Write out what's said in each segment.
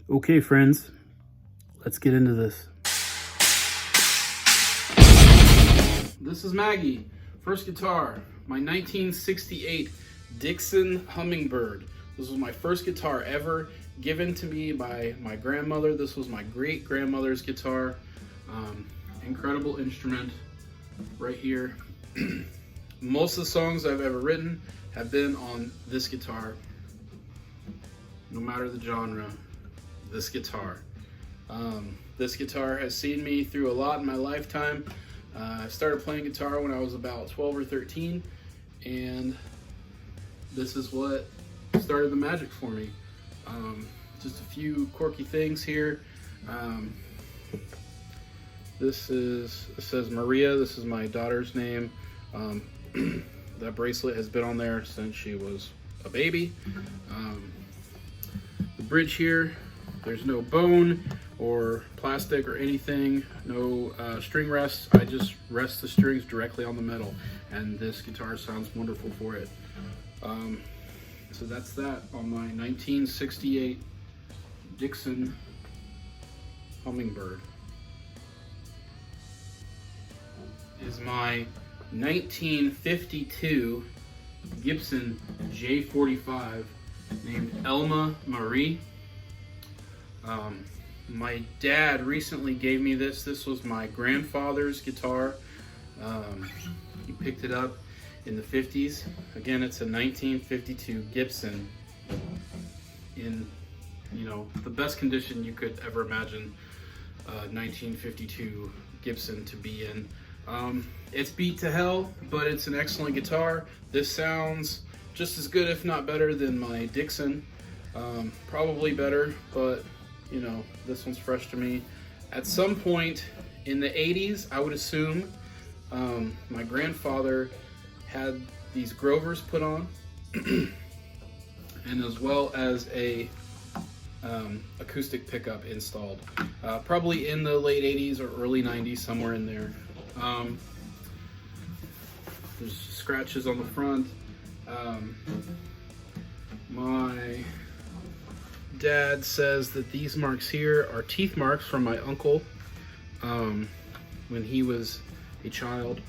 Okay, friends, let's get into this. This is Maggie. First guitar, my 1968 Dixon Hummingbird. This was my first guitar ever given to me by my grandmother. This was my great-grandmother's guitar. Incredible instrument right here. Most of the songs I've ever written have been on this guitar. No matter the genre, this guitar. This guitar has seen me through a lot in my lifetime. I started playing guitar when I was about 12 or 13, and this is what started the magic for me. Just a few quirky things here. It says Maria. This is my daughter's name. That bracelet has been on there since she was a baby. The bridge here, there's no bone or plastic or anything, no string rests. I just rest the strings directly on the metal, and this guitar sounds wonderful for it. So that's that on my 1968 Dixon Hummingbird. Is my 1952 Gibson J45 named Elma Marie. My dad recently gave me this. This was my grandfather's guitar. He picked it up in the 50s. Again, it's a 1952 Gibson in, the best condition you could ever imagine 1952 Gibson to be in. It's beat to hell, but it's an excellent guitar. This sounds just as good, if not better, than my Dixon. Probably better, but this one's fresh to me. At some point in the 80s, I would assume, my grandfather had these Grovers put on, and as well as a acoustic pickup installed. Probably in the late 80s or early 90s, somewhere in there. There's scratches on the front. My dad says that these marks here are teeth marks from my uncle when he was a child.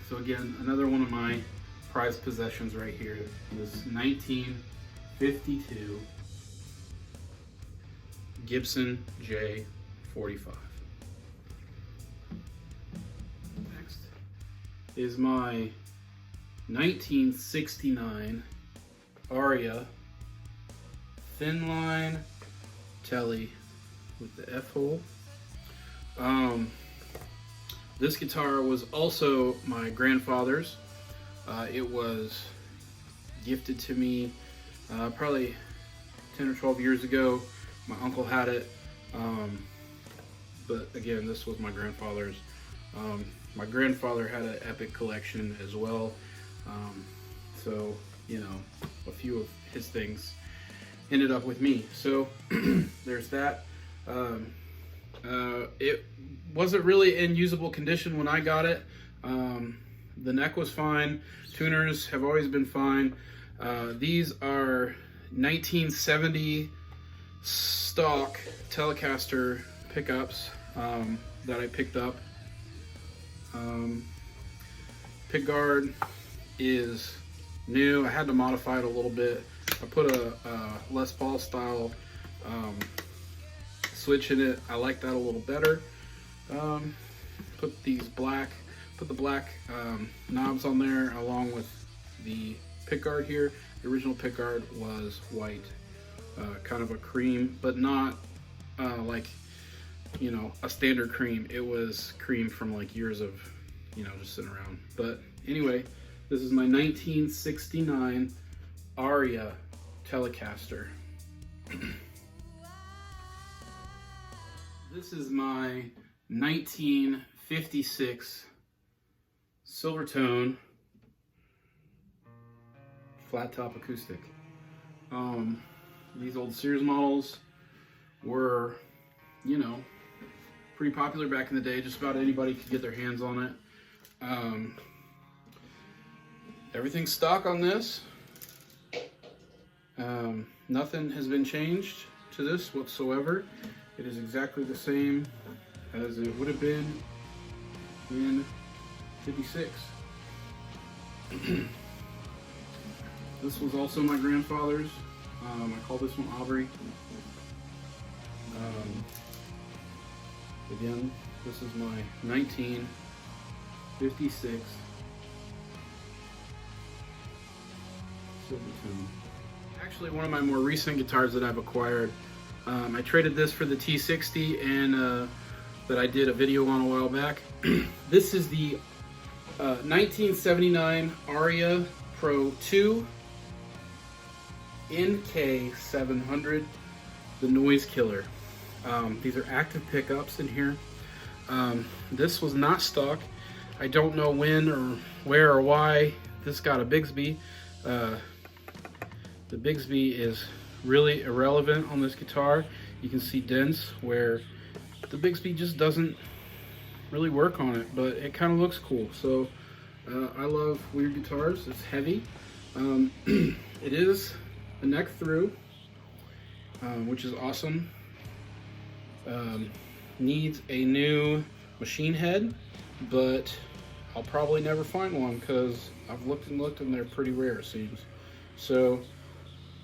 So again, another one of my prized possessions right here. This 1952 Gibson J45. Next is my 1969 Aria thin line Tele with the F hole. This guitar was also my grandfather's. It was gifted to me probably 10 or 12 years ago. My uncle had it, but again, this was my grandfather's. My grandfather had an epic collection as well, so a few of his things ended up with me. So there's that. It wasn't really in usable condition when I got it. The neck was fine. Tuners have always been fine. These are 1970 stock Telecaster pickups that I picked up. Pickguard is new. I had to modify it a little bit. I put a Les Paul style switch in it. I like that a little better. Put the black knobs on there along with the pickguard here. The original pickguard was white, kind of a cream, but not like a standard cream. It was cream from like years of just sitting around. But anyway, this is my 1969 Aria Telecaster. This is my 1956 Silvertone flat top acoustic. These old Sears models were, pretty popular back in the day. Just about anybody could get their hands on it. Everything's stock on this. Nothing has been changed to this whatsoever. It is exactly the same as it would have been in 56. This was also my grandfather's. I call this one Aubrey. Again, this is my 1956 Silvertone. Actually, one of my more recent guitars that I've acquired. I traded this for the T60 and that I did a video on a while back. This is the 1979 Aria Pro 2 NK700, the noise killer. These are active pickups in here. This was not stock. I don't know when or where or why this got a Bigsby. The Bigsby is really irrelevant on this guitar. You can see dents where the Bigsby just doesn't really work on it, but it kind of looks cool. So I love weird guitars. It's heavy. It is a neck through, which is awesome. Needs a new machine head, but I'll probably never find one because I've looked and looked and they're pretty rare, it seems. So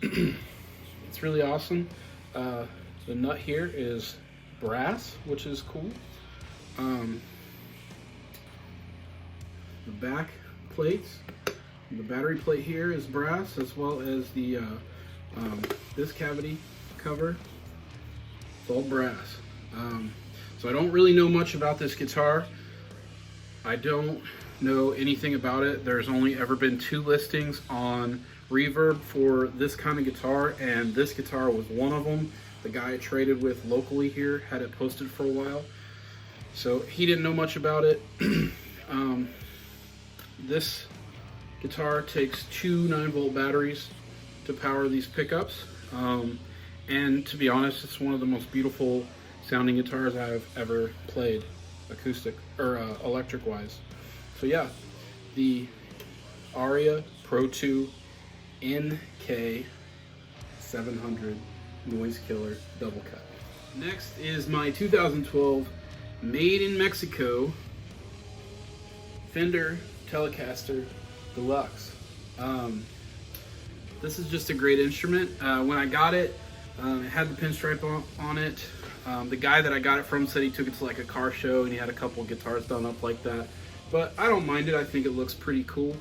it's really awesome. The nut here is brass, which is cool. The back plates, the battery plate here is brass, as well as the this cavity cover. It's all brass. So I don't really know much about this guitar. I don't know anything about it. There's only ever been 2 listings on Reverb for this kind of guitar, and this guitar was one of them. The guy I traded with locally here had it posted for a while, so he didn't know much about it. This guitar takes 2 9-volt batteries to power these pickups, and to be honest, it's one of the most beautiful sounding guitars I've ever played, acoustic or electric wise. So yeah, the Aria Pro 2 NK700 noise killer double cut. Next is my 2012 made in Mexico Fender Telecaster Deluxe. This is just a great instrument. When I got it, it had the pinstripe on it. The guy that I got it from said he took it to like a car show and he had a couple guitars done up like that. But I don't mind it. I think it looks pretty cool.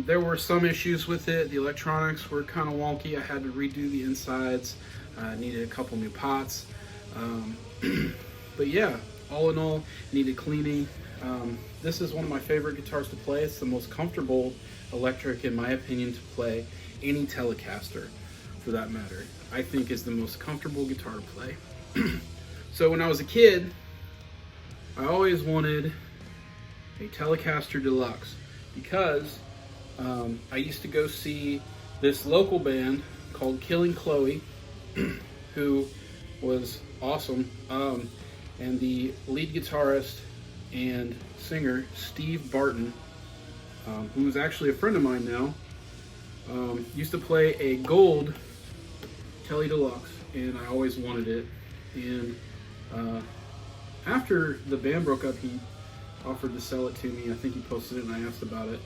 There were some issues with it. The electronics were kind of wonky. I had to redo the insides. Needed a couple new pots. But yeah, all in all, needed cleaning. This is one of my favorite guitars to play. It's the most comfortable electric, in my opinion, to play. Any Telecaster, for that matter, I think is the most comfortable guitar to play. So when I was a kid, I always wanted a Telecaster Deluxe because I used to go see this local band called Killing Chloe, who was awesome, and the lead guitarist and singer Steve Barton, who is actually a friend of mine now, used to play a gold Tele Deluxe, and I always wanted it. And after the band broke up, he offered to sell it to me. I think he posted it and I asked about it,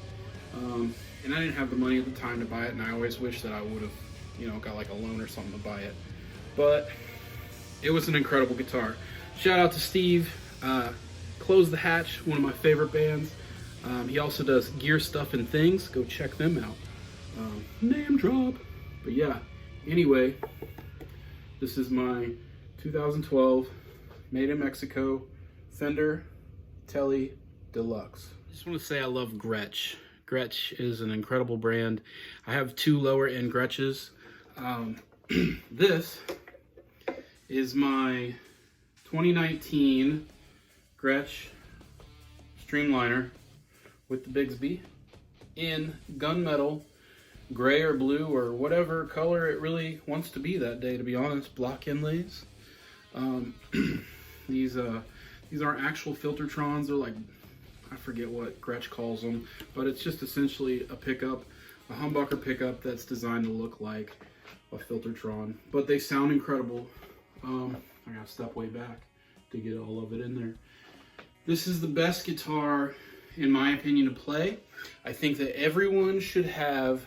and I didn't have the money at the time to buy it, and I always wish that I would have, you know, got like a loan or something to buy it. But it was an incredible guitar. Shout out to Steve. Close the Hatch, one of my favorite bands. He also does Gear Stuff and Things. Go check them out. Name drop. But yeah, anyway, this is my 2012 made in Mexico Fender Tele Deluxe. I just want to say I love Gretsch. Gretsch is an incredible brand. I have 2 lower end Gretsches. This is my 2019 Gretsch Streamliner with the Bigsby in gunmetal, gray or blue or whatever color it really wants to be that day, to be honest. Block inlays. These aren't actual Filtertrons. They're like, I forget what Gretsch calls them, but it's just essentially a pickup, a humbucker pickup that's designed to look like a Filtertron, but they sound incredible. I gotta step way back to get all of it in there. This is the best guitar, in my opinion, to play. I think that everyone should have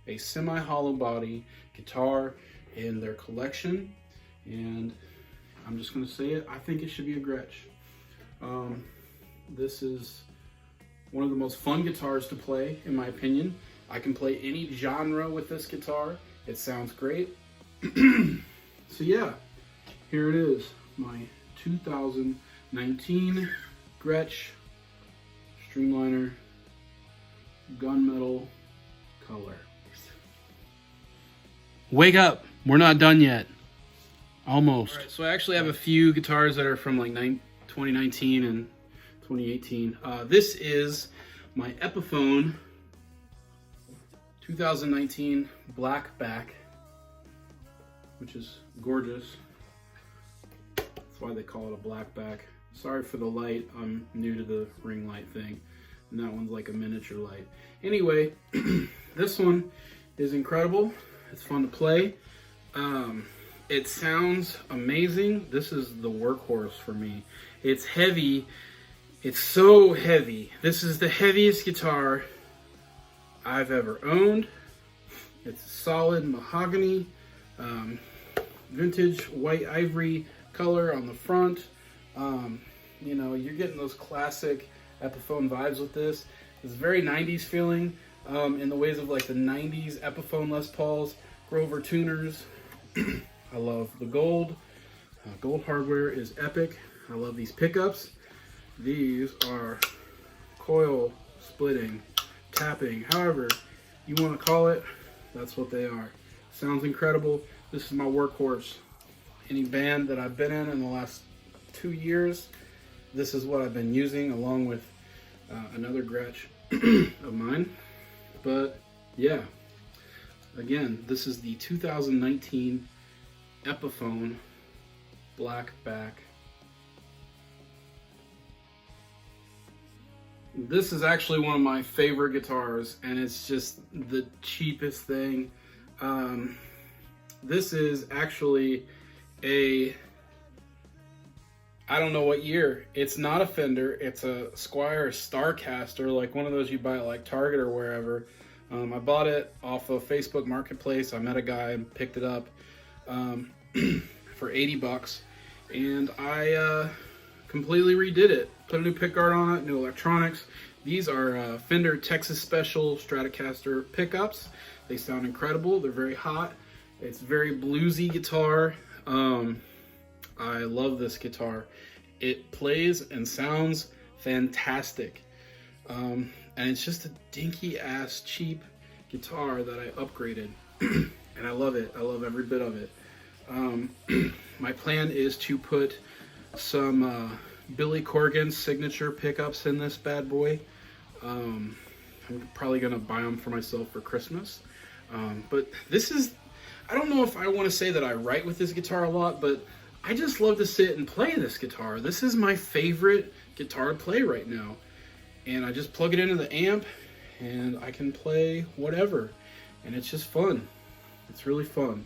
a semi-hollow body guitar in their collection, and I'm just gonna say it, I think it should be a Gretsch. This is one of the most fun guitars to play, in my opinion. I can play any genre with this guitar. It sounds great. So yeah, here it is, my 2019 Gretsch Streamliner gunmetal color. Wake up, we're not done yet. Almost. All right, so I actually have a few guitars that are from like 2019 and 2018. This is my Epiphone 2019 Blackback, which is gorgeous. That's why they call it a Blackback. Sorry for the light, I'm new to the ring light thing, and that one's like a miniature light. Anyway, this one is incredible. It's fun to play. It sounds amazing. This is the workhorse for me. It's heavy. It's so heavy. This is the heaviest guitar I've ever owned. It's a solid mahogany, vintage white ivory color on the front. You know, you're getting those classic Epiphone vibes with this. It's very 90s feeling, in the ways of like the 90s Epiphone Les Pauls, Grover tuners. I love the gold. Gold hardware is epic. I love these pickups. These are coil splitting, tapping, however you want to call it, that's what they are. Sounds incredible. This is my workhorse. Any band that I've been in the last 2 years, this is what I've been using, along with another Gretsch of mine. But yeah, again, this is the 2019 Epiphone Blackback. This is actually one of my favorite guitars, and it's just the cheapest thing. This is actually a, I don't know what year. It's not a Fender. It's a Squier Starcaster, like one of those you buy at like Target or wherever. I bought it off of Facebook Marketplace. I met a guy and picked it up for 80 bucks, and I completely redid it. Put a new pickguard on it, new electronics. These are Fender Texas Special Stratocaster pickups. They sound incredible. They're very hot. It's very bluesy guitar. I love this guitar. It plays and sounds fantastic. And it's just a dinky ass cheap guitar that I upgraded. And I love it. I love every bit of it. My plan is to put some Billy Corgan's signature pickups in this bad boy. I'm probably gonna buy them for myself for Christmas. But this is, I don't know if I want to say that I write with this guitar a lot, but I just love to sit and play this guitar. This is my favorite guitar to play right now. And I just plug it into the amp and I can play whatever. And it's just fun. It's really fun.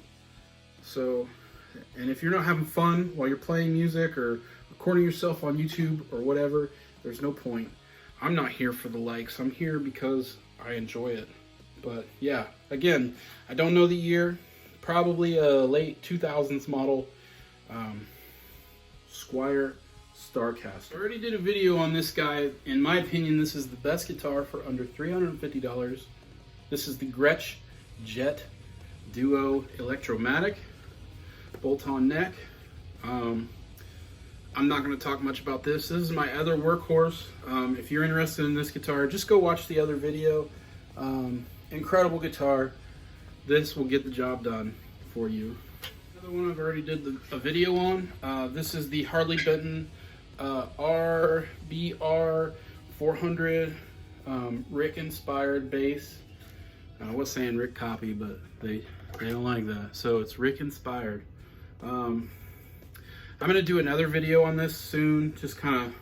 So, and if you're not having fun while you're playing music or recording yourself on YouTube or whatever, there's no point. I'm not here for the likes. I'm here because I enjoy it. But yeah, again, I don't know the year. Probably a late 2000s model Squier Starcaster. I already did a video on this guy. In my opinion, this is the best guitar for under $350. This is the Gretsch Jet Duo Electromatic, bolt-on neck. I'm not going to talk much about this. This is my other workhorse. If you're interested in this guitar, just go watch the other video. Incredible guitar. This will get the job done for you. Another one I've already did a video on. This is the Harley Benton RBR 400 Rick inspired bass. I was saying Rick copy, but they don't like that. So it's Rick inspired. I'm gonna do another video on this soon, just kind of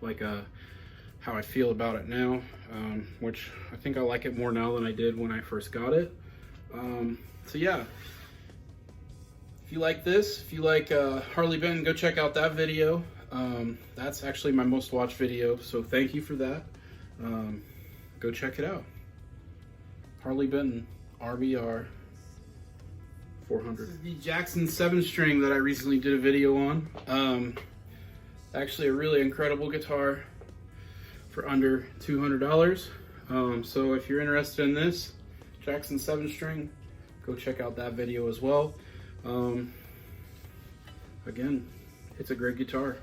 like how I feel about it now, which I think I like it more now than I did when I first got it. So yeah, If you like this, if you like Harley Benton, go check out that video. That's actually my most watched video, so thank you for that. Go check it out. Harley Benton RBR 400. This is the Jackson 7-string that I recently did a video on. Actually a really incredible guitar for under $200. So if you're interested in this Jackson 7-string, go check out that video as well. Again, it's a great guitar.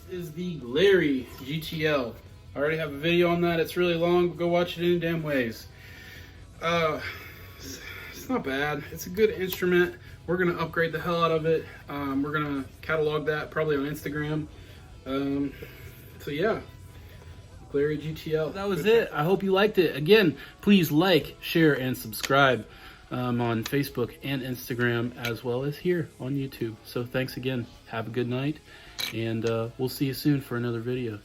This is the Larry GTL. I already have a video on that. It's really long, but go watch it any damn ways. It's not bad. It's a good instrument. We're gonna upgrade the hell out of it. We're gonna catalog that probably on Instagram. So yeah, Larry GTL. That was it. I hope you liked it. Again, please like, share, and subscribe on Facebook and Instagram, as well as here on YouTube. So thanks again. Have a good night, and we'll see you soon for another video.